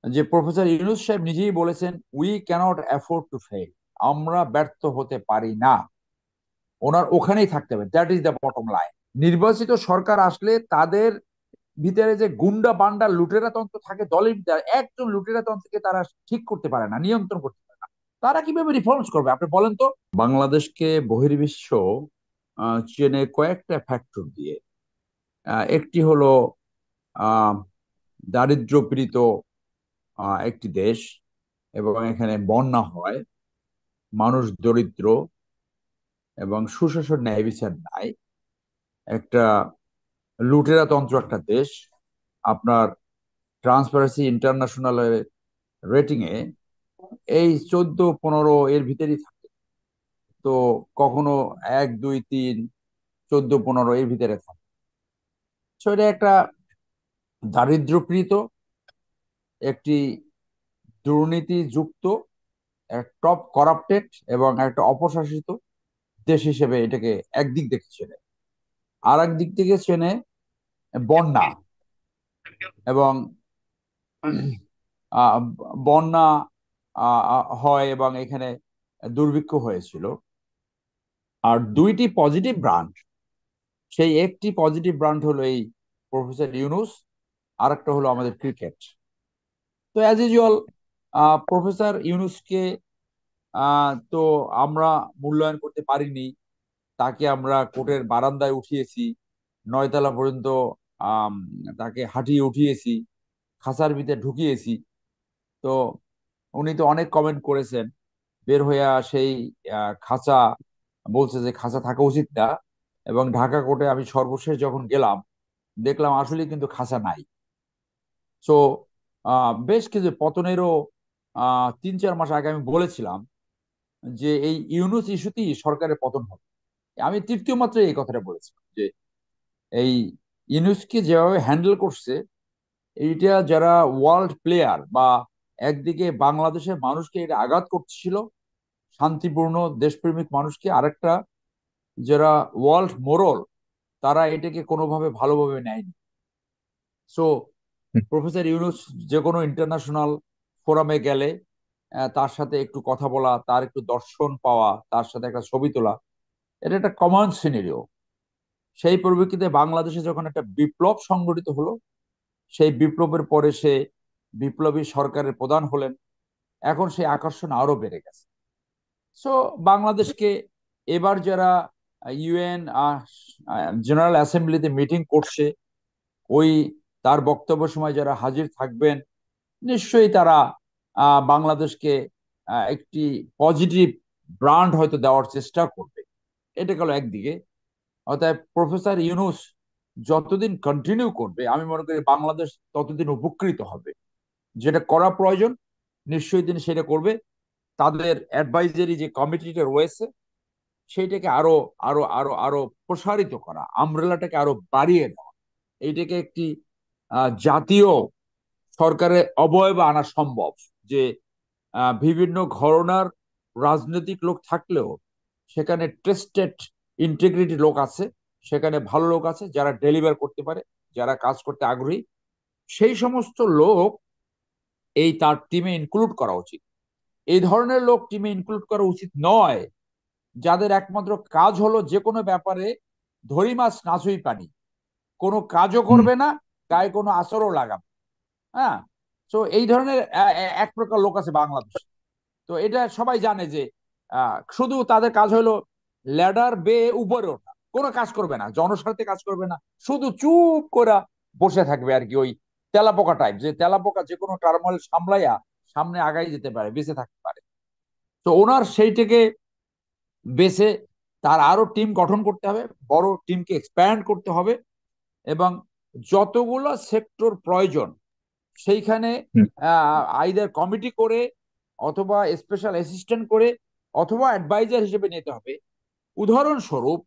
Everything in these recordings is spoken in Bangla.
যে প্রফেসর ইউনূস সাহেব নিজেই বলেছেন, we can't afford to fail. আমরা ব্যর্থ হতে পারি না। ওনার ওখানেই থাকতে হবে, that is the bottom line. নির্বাচিত সরকার আসলে তাদের ভিতরে যে গুন্ডা বান্ডা লুটেরা তন্ত্র থাকে দলের ভিতরে, একজন লুটেরা তন্ত্রকে তারা ঠিক করতে পারে না, নিয়ন্ত্রণ করতে পারে না। তারা কিভাবে রিফর্মস করবে আপনি বলেন তো? বাংলাদেশকে বহির্বিশ্ব চেনে কয়েকটা ফ্যাক্টর দিয়ে। একটি হলো আহ দারিদ্র্যপীড়িত একটি দেশ, এবং এখানে বন্যা হয়, মানুষ দরিদ্র, এবং সুশাসন ন্যায় বিচার নাই। একটা লুটেরা তন্ত্র একটা দেশ। আপনার ট্রান্সপারেন্সি ইন্টারন্যাশনালের রেটিং এ এই 14-15 এর ভিতরেই থাকে। তো কখনো 1 2 3, 14 15 এর ভিতরে থাকে। তো এটা একটা দারিদ্র্যপীড়িত, একটি দুর্নীতিযুক্ত, টপ করাপ্টেড এবং একটা অপশাসিত দেশ হিসেবে এটাকে একদিক থেকে চেনে। আর এক দিক থেকে চেনে বন্যা, এবং আহ, বন্যা হয়, এবং এখানে দুর্ভিক্ষ হয়েছিল। আর দুইটি পজিটিভ ব্রান্ড, সেই একটি পজিটিভ ব্রান্ড হলো এই প্রফেসর ইউনুস, আর একটা হলো আমাদের ক্রিকেট। তো অ্যাজ ইউজুয়াল প্রফেসর ইউনুসকে তো আমরা মূল্যায়ন করতে পারিনি। তাকে আমরা কোর্টের বারান্দায় উঠিয়েছি, 9 তলা পর্যন্ত আম, তাকে হাঁটিয়ে উঠিয়েছি, খাঁচার ভিতরে ঢুকিয়েছি। তো উনি তো অনেক কমেন্ট করেছেন, বের হইয়া সেই খাঁচা, বলছে যে খাঁচা থাকা উচিত না। এবং ঢাকা কোর্টে আমি সর্বশেষ যখন গেলাম, দেখলাম আসলে কিন্তু খাঁচা নাই। সো বেশ কিছু পতনেরও 3 4 মাস আগে আমি বলেছিলাম যে এই ইউনুস ইস্যুতেই সরকারের পতন হবে। আমি তৃতীয় মাত্রায় এই কথাটা বলেছিলাম যে এই ইউনুসকে যেভাবে হ্যান্ডেল করছে, এইটা যারা ওয়ার্ল্ড প্লেয়ার, বা একদিকে বাংলাদেশের মানুষকে এটা আঘাত করছিল, শান্তিপূর্ণ দেশপ্রেমিক মানুষকে, আরেকটা যারা ওয়ার্ল্ড মোরাল, তারা এটাকে কোনোভাবে ভালোভাবে নেয়নি। সো প্রফেসর ইউনুস যে কোনো ইন্টারন্যাশনাল ফোরামে গেলে তার সাথে একটু কথা বলা, তার একটু দর্শন পাওয়া, তার সাথে একটা ছবি তোলা, এটা একটা কমন সিনারিও। সেই পরিপ্রেক্ষিতে বাংলাদেশে যখন একটা বিপ্লব সংগঠিত হলো, সেই বিপ্লবের পরে সে বিপ্লবী সরকারের প্রধান হলেন। এখন সেই আকর্ষণ আরো বেড়ে গেছে। সো বাংলাদেশকে এবার যারা ইউএন জেনারেল অ্যাসেম্বলিতে মিটিং করছে, ওই তার বক্তব্যের সময় যারা হাজির থাকবেন, নিশ্চয়ই তারা বাংলাদেশকে একটি পজিটিভ ব্র্যান্ড হয়তো দেওয়ার চেষ্টা করবে। এটা গেল একদিকে। অর্থাৎ প্রফেসর ইউনুস যতদিন কন্টিনিউ করবে, আমি মনে করি বাংলাদেশ ততদিন উপকৃত হবে। যেটা করা প্রয়োজন নিশ্চয়ই তিনি সেটা করবে। তাদের অ্যাডভাইজারি যে কমিটিটা রয়েছে, সেইটাকে আরো আরো আরো আরো প্রসারিত করা, আমব্রেলাটাকে আরো বাড়িয়ে দেওয়া, এইটাকে একটি জাতীয় সরকারের অবয়বে আনা সম্ভব। যে বিভিন্ন ঘরনার রাজনৈতিক লোক থাকলেও সেখানে টেস্টেড ইন্টিগ্রিটি লোক আছে, সেখানে ভালো লোক আছে যারা ডেলিভার করতে পারে, যারা কাজ করতে আগ্রহী। সেই সমস্ত লোক এই তার টিমে ইনক্লুড করা উচিত। এই ধরনের লোক টিমে ইনক্লুড করা উচিত নয় যাদের একমাত্র কাজ হলো যে কোনো ব্যাপারে ধরি মাছ নাচুই পানি, কোনো কাজও করবে না, গায়ে কোনো আসরও লাগাবে। হ্যাঁ। তো এই ধরনের এক প্রকার লোক আছে বাংলাদেশে। তো এটা সবাই জানে যে শুধু তাদের কাজ হলো ল্যাডার বেয়ে উপরে ওঠা, কোনো কাজ করবে না, জনস্বার্থে কাজ করবে না, শুধু চুপ করে বসে থাকবে আর কি। ওই তেলাপোকা টাইপ, যে তেলাপোকা যে কোনো টার্মোয়েল সামলাইয়া সামনে আগাই যেতে পারে, বেঁচে থাকতে পারে। তো ওনার সেইটাকে বেছে তার আরো টিম গঠন করতে হবে, বড় টিমকে এক্সপ্যান্ড করতে হবে, এবং যতগুলো সেক্টর প্রয়োজন সেইখানে আইদার কমিটি করে, অথবা স্পেশাল অ্যাসিস্ট্যান্ট করে, অথবা অ্যাডভাইজার হিসেবে নিতে হবে। উদাহরণস্বরূপ,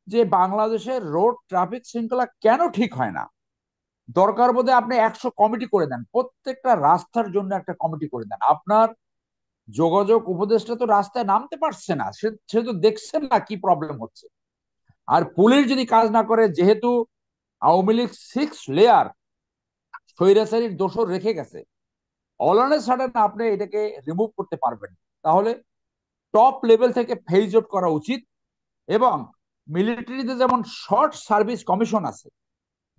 যে বাংলাদেশের রোড ট্রাফিক শৃঙ্খলা কেন ঠিক হয় না, দরকার বোধে আপনি 100 কমিটি করে দেন, প্রত্যেকটা রাস্তার জন্য একটা কমিটি করে দেন। আপনার যোগাযোগ উপদেষ্টা তো রাস্তায় নামতে পারছে না, সে তো দেখছেন না কি প্রবলেম হচ্ছে। আর পুলিশ যদি কাজ না করে, যেহেতু আওয়ামী লীগ 6 লেয়ার স্বৈরাচারীর দোসর রেখে গেছে, অল অন এ সাডেন আপনি এটাকে রিমুভ করতে পারবেন। তাহলে টপ লেভেল থেকে ফেজ আউট করা উচিত। এবং মিলিটারিতে যেমন শর্ট সার্ভিস কমিশন আছে,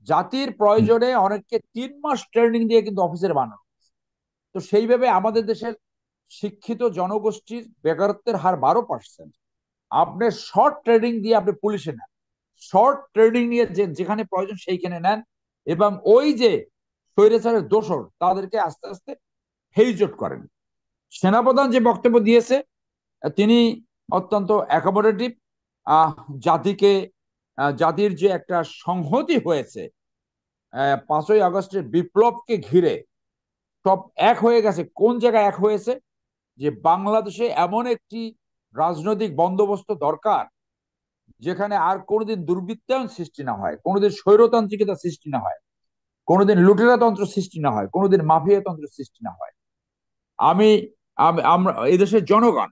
জাতির প্রয়োজনে অনেককে 3 মাস ট্রেনিং দিয়ে কিন্তু অফিসার বানানো। তো সেইভাবে আমাদের দেশের শিক্ষিত জনগোষ্ঠীর বেকারত্বের হার 12%। আপনি শর্ট ট্রেনিং দিয়ে আপনি পুলিশে নেন, শর্ট ট্রেনিং নিয়ে যেখানে প্রয়োজন সেইখানে নেন, এবং ওই যে স্বৈরাচারের দোসর তাদেরকে আস্তে আস্তে হেইজট করেন। সেনাপ্রধান যে বক্তব্য দিয়েছে তিনি অত্যন্ত অ্যাকোমোডেটিভ। জাতিকে জাতির যে একটা সংহতি হয়েছে 5ই আগস্টের বিপ্লবকে ঘিরে, সব এক হয়ে গেছে। কোন জায়গায় এক হয়েছে? যে বাংলাদেশে এমন একটি রাজনৈতিক বন্দোবস্ত দরকার যেখানে আর কোনোদিন দুর্বৃত্তায়ন সৃষ্টি না হয়, কোনোদিন স্বৈরতান্ত্রিকতা সৃষ্টি না হয়, কোনোদিন লুটেরাতন্ত্র সৃষ্টি না হয়, কোনোদিন মাফিয়াতন্ত্র সৃষ্টি না হয়। আমি আমরা এদেশের জনগণ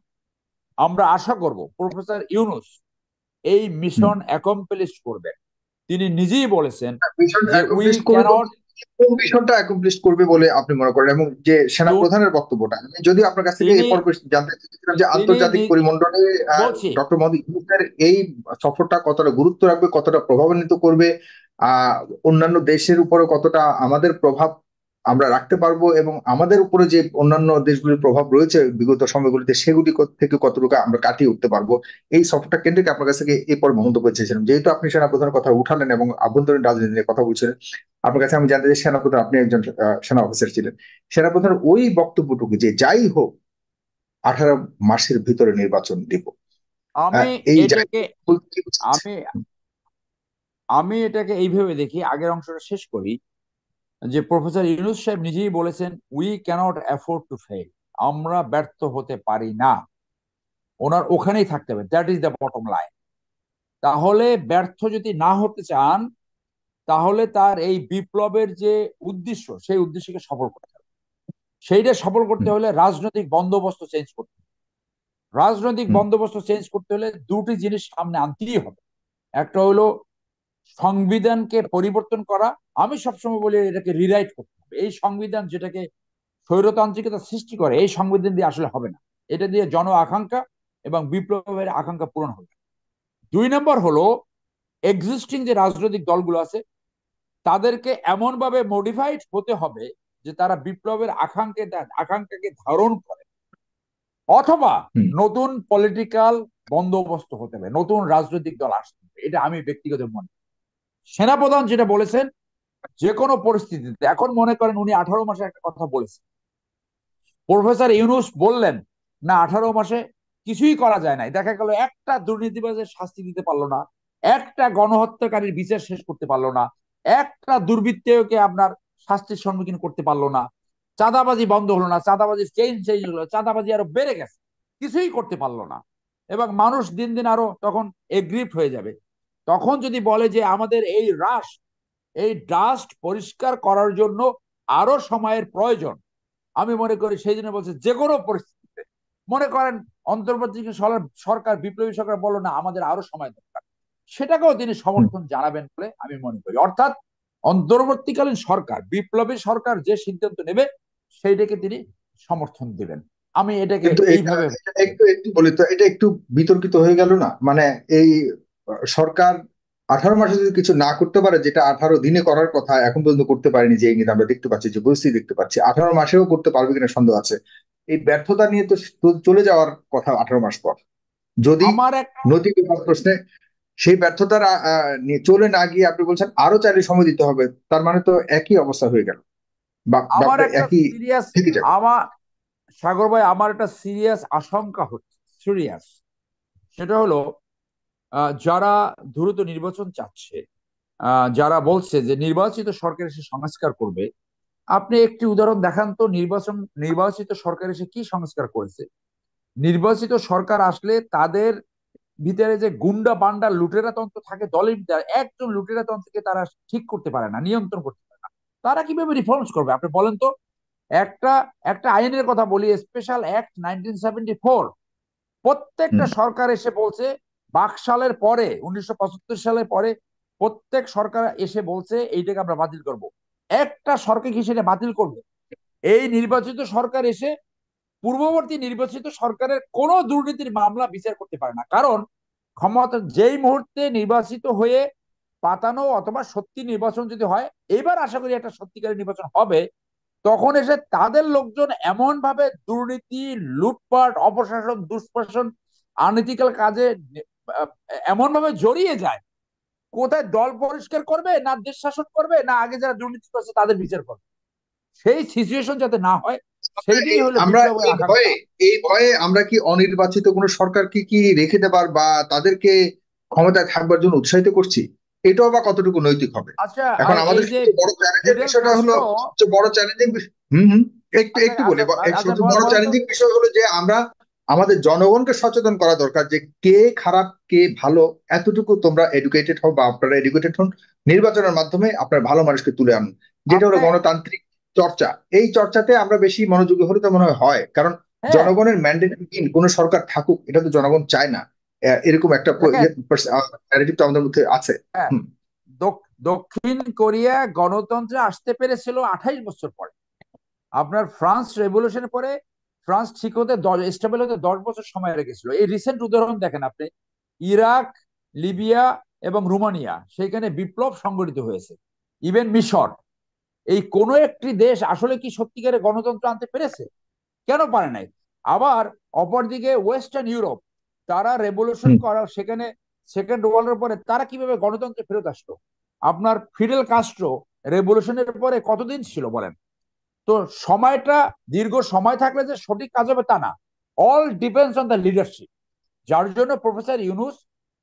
আমরা আশা করব প্রফেসর ইউনূস এই মিশন অ্যাকমপ্লিশ করবেন। তিনি নিজেই বলেছেন মিশন যে উই অ্যাকমপ্লিশ করবে ক্যানট বলতে কোন মিশনটা অ্যাকমপ্লিশ করবে বলে আপনি মনে করেন, এবং যে সেনা ডু। প্রধানের বক্তব্যটা আমি যদি আপনার কাছ থেকে তিনি এই পর্বে জানতে চাইছিলাম যে তিনি আন্তর্জাতিক পরিমণ্ডলে বলছি, ডক্টর মোহাম্মদ ইউনূসের এই সফরটা কতটা গুরুত্ব রাখবে, কতটা প্রভাবান্বিত করবে আহ অন্যান্য দেশের উপরে, কতটা আমাদের প্রভাব আমরা রাখতে পারবো, এবং আমাদের উপরে যে অন্যান্য দেশগুলির প্রভাব রয়েছে বিগত সময়গুলিতে সেগুলি থেকে কতটুকু আমরা কাটিয়ে উঠতে পারবো, এই সফরটা কেন্দ্রিক আপনার কাছ থেকে এই পর্বে মন্তব্য চেয়েছিলাম। যেহেতু আপনি সেনাপ্রধানের কথা উঠালেন এবং আভ্যন্তরীণ রাজনীতি নিয়ে কথা বলছিলেন, আপনার কাছে আমি জানতে চাই সেনাপ্রধান, আপনি একজন সেনা অফিসার ছিলেন, সেনাপ্রধানের ওই বক্তব্যটুকু যে যাই হোক 18 মাসের ভিতরে নির্বাচন দিব, আমি এই যাই এটাকে হোক বলতে কি বোঝাচ্ছে? আমি আমি এটাকে এইভাবে দেখি, আগের অংশটা শেষ করি। যে প্রফেসর ইউনূস সাহেব নিজেই বলেছেন we can't afford to fail, আমরা ব্যর্থ হতে পারি না। ওনার ওখানেই থাকতে হবে, that is the bottom line. তাহলে ব্যর্থ যদি না হতে চান, তাহলে তার এই বিপ্লবের যে উদ্দেশ্য সেই উদ্দেশ্যকে সফল করতে হবে। সেইটা সফল করতে হুম, হলে রাজনৈতিক বন্দোবস্ত চেঞ্জ করতে হবে। রাজনৈতিক হুম, বন্দোবস্ত চেঞ্জ করতে হলে দুটি জিনিস সামনে আনতেই হবে। একটা হলো সংবিধানকে পরিবর্তন করা। আমি সবসময় বলি এটাকে রিরাইট করতে হবে। এই সংবিধান যেটাকে স্বৈরতান্ত্রিকতা সৃষ্টি করে, এই সংবিধান দিয়ে আসলে হবে না। এটা দিয়ে জন আকাঙ্ক্ষা এবং বিপ্লবের আকাঙ্ক্ষা পূরণ হবে। 2 নম্বর হলো এক্সিস্টিং যে রাজনৈতিক দলগুলো আছে তাদেরকে এমন ভাবে মডিফাইড হতে হবে যে তারা বিপ্লবের আকাঙ্ক্ষাকে ধারণ করে, অথবা হুম। নতুন পলিটিক্যাল বন্দোবস্ত হতে হবে, নতুন রাজনৈতিক দল আসতে হবে। এটা আমি ব্যক্তিগত মনে। সেনাপ্রধান যেটা বলেছেন, যে কোনো পরিস্থিতিতে, এখন মনে করেন উনি 18 মাসে একটা কথা বলেছেন, প্রফেসর ইউনূস বললেন না 18 মাসে কিছুই করা যায় নাই, দেখা গেল একটা দুর্নীতিবাজের শাস্তি দিতে পারলো না, একটা গণহত্যাকারীর বিচার শেষ করতে পারলো না, একটা দুর্বৃত্তকে আপনার শাস্তির সম্মুখীন করতে পারলো না, চাঁদাবাজি বন্ধ হলো না, চাঁদাবাজির চেঞ্জ হলো, চাঁদাবাজি আরো বেড়ে গেছে, কিছুই করতে পারলো না। এবং মানুষ দিন দিন আরো তখন এগ্রিপ্ট হয়ে যাবে। তখন যদি বলে যে আমাদের এই ডাস্ট পরিষ্কার করার জন্য আরো সময়ের প্রয়োজন, আমি মনে করি সেই জন্য বলছে যে কোনো পরিস্থিতিতে, মনে করেন অন্তর্বর্তী সরকার, বিপ্লবী সরকার বললো না আমাদের আরো সময় দরকার, সেটাকেও তিনি হুম। সমর্থন জানাবেন বলে আমি মনে করি। অর্থাৎ অন্তর্বর্তীকালীন সরকার, বিপ্লবী সরকার যে সিদ্ধান্ত নেবে সেইটাকে তিনি সমর্থন দিবেন। আমি এটাকে কিন্তু এটা এইভাবে এটা একটু একটু বলি তো, এটা একটু বিতর্কিত হয়ে গেল না? মানে এই সরকার 18 মাসে যদি কিছু না করতে পারে, যেটা 18 দিনে করার কথা এখন পর্যন্ত করতে পারেনি, যে ইঙ্গিত আমরা দেখতে পাচ্ছি, যে পরিস্থিতি দেখতে পাচ্ছি, 18 মাসেও করতে পারবে কিনা সন্দেহ আছে। এই ব্যর্থতা নিয়ে তো চলে যাওয়ার কথা 18 মাস পর, যদি আমার একটা নৈতিক বিভাগ প্রশ্নে সেই ব্যর্থতার নিয়ে চলে না গিয়ে আপনি বলছেন আরো 4 সময় দিতে হবে, তার মানে তো একই অবস্থা হয়ে গেল, বা আমার ব্যাপারটা একটা একই সিরিয়াস থেকে যাবে। আমার সাগর ভাই, আমার একটা সিরিয়াস আশঙ্কা হচ্ছে, সিরিয়াস। সেটা হলো যারা দ্রুত নির্বাচন চাচ্ছে, যারা বলছে যে নির্বাচিত সরকার এসে সংস্কার করবে, আপনি একটি উদাহরণ দেখান তো, নির্বাচিত সরকার এসে কি সংস্কার করেছে? নির্বাচিত সরকার আসলে তাদের ভিতরে যে গুন্ডা বান্ডা লুটেরা তন্ত্র থাকে দলের ভিতরে, একজন লুটেরা তন্ত্রকে তারা ঠিক করতে পারে না, নিয়ন্ত্রণ করতে পারে না। তারা কিভাবে রিফর্মস করবে আপনি বলেন তো? একটা একটা আইনের কথা বলি, স্পেশাল অ্যাক্ট 1974। প্রত্যেকটা হুম। সরকার এসে বলছে, বাকশালের পরে 1975 সালের পরে প্রত্যেক সরকার এসে বলছে এইটাকে আমরা বাতিল করব। একটা সরকার কি সেটা বাতিল করবে? এই নির্বাচিত সরকার এসে পূর্ববর্তী নির্বাচিত সরকারের কোনো দুর্নীতির মামলা বিচার করতে পারে না, কারণ ক্ষমতা যেই মুহূর্তে নির্বাচিত হয়ে পাতানো অথবা সত্যি নির্বাচন যদি হয়, এবার আশা করি একটা সত্যিকারের নির্বাচন হবে, তখন এসে তাদের লোকজন এমন ভাবে দুর্নীতি, লুটপাট, অপশাসন, দুঃশাসন, আনইথিক্যাল কাজে এমন ভাবে জড়িয়ে যায়, কোথায় দল পরিষ্কার করবে, না দেশ শাসন করবে, না আগে যারা দুর্নীতি করছে তাদের বিচার করবে, সেই সিচুয়েশন যাতে না হয়, সেইটাই হলো আমরা বিপ্লবের এই ভয়ে আকাঙ্ক্ষা। এই ভয়ে আমরা কি অনির্বাচিত কোনো সরকারকে কি রেখে দেবার বা তাদেরকে ক্ষমতায় থাকবার জন্য উৎসাহিত করছি? এটাও বা কতটুকু নৈতিক হবে? আচ্ছা, এখন এই আমাদের যে সবচেয়ে বড় চ্যালেঞ্জের ফিদেল বিষয়টা হলো, কাস্ট্রো, সবচেয়ে বড় চ্যালেঞ্জিং হুম হুম, একটু আচ্ছা একটু বলি, আচ্ছা আচ্ছা, সবচেয়ে বড় বলেন তো। চ্যালেঞ্জিং বিষয় হলো যে আমরা আমাদের জনগণকে সচেতন করা দরকার যে কে খারাপ কে ভালো, এতটুকু তোমরা এডুকেটেড হও বা আপনারা এডুকেটেড হন, নির্বাচনের মাধ্যমে আপনার ভালো মানুষকে তুলে আনুন, যেটা হলো আপনি, গণতান্ত্রিক চর্চা। এই চর্চাতে আমরা বেশি মনোযোগী হলে তো মনে হয় হয়, কারণ হ্যাঁ, জনগণের ম্যান্ডেট কোন সরকার থাকুক এটা তো জনগণ চায় না। এরকম একটা দেখেন, ন্যারেটিভ তো আমাদের মধ্যে আছে। হ্যাঁ, হুম দক্ষিণ কোরিয়া গণতন্ত্রে আসতে পেরেছিল 28 বছর পরে। আপনার ফ্রান্স রেভলিউশনের পরে ফ্রান্স ঠিক হতে স্টেবল হতে 10 বছর সময় লেগেছিল। এই রিসেন্ট উদাহরণ দেখেন আপনি, ইরাক, লিবিয়া এবং রোমানিয়া, সেখানে বিপ্লব সংগঠিত হয়েছে। ইভেন মিশর, এই কোনো একটি দেশ আসলে কি সত্যিকারের গণতন্ত্র আনতে পেরেছে? কেন পারে নাই? আবার অপরদিকে ওয়েস্টার্ন ইউরোপ, তারা রেভলিউশন হুম করা, সেখানে সেকেন্ড ওয়ার্ল্ডের পরে তারা কিভাবে গণতন্ত্রে ফেরত আসলো? আপনার ফিডেল কাস্ট্রো রেভলিউশনের পরে কতদিন ছিল বলেন? তো সময়টা দীর্ঘ সময় থাকলে যে সঠিক কাজ হবে তা না। All depends on the leadership. যার জন্য প্রফেসর ইউনুস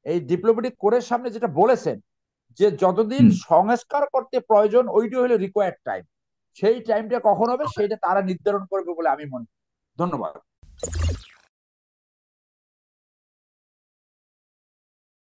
এই ডিপ্লোমেটিক কোরের সামনে যেটা বলেছেন, যে যতদিন হুম। সংস্কার করতে প্রয়োজন ওইটা হলো রিকোয়ার্ড টাইম, সেই টাইমটা কখন হবে সেইটা তারা নির্ধারণ করবে বলে আমি মনে করি। ধন্যবাদ।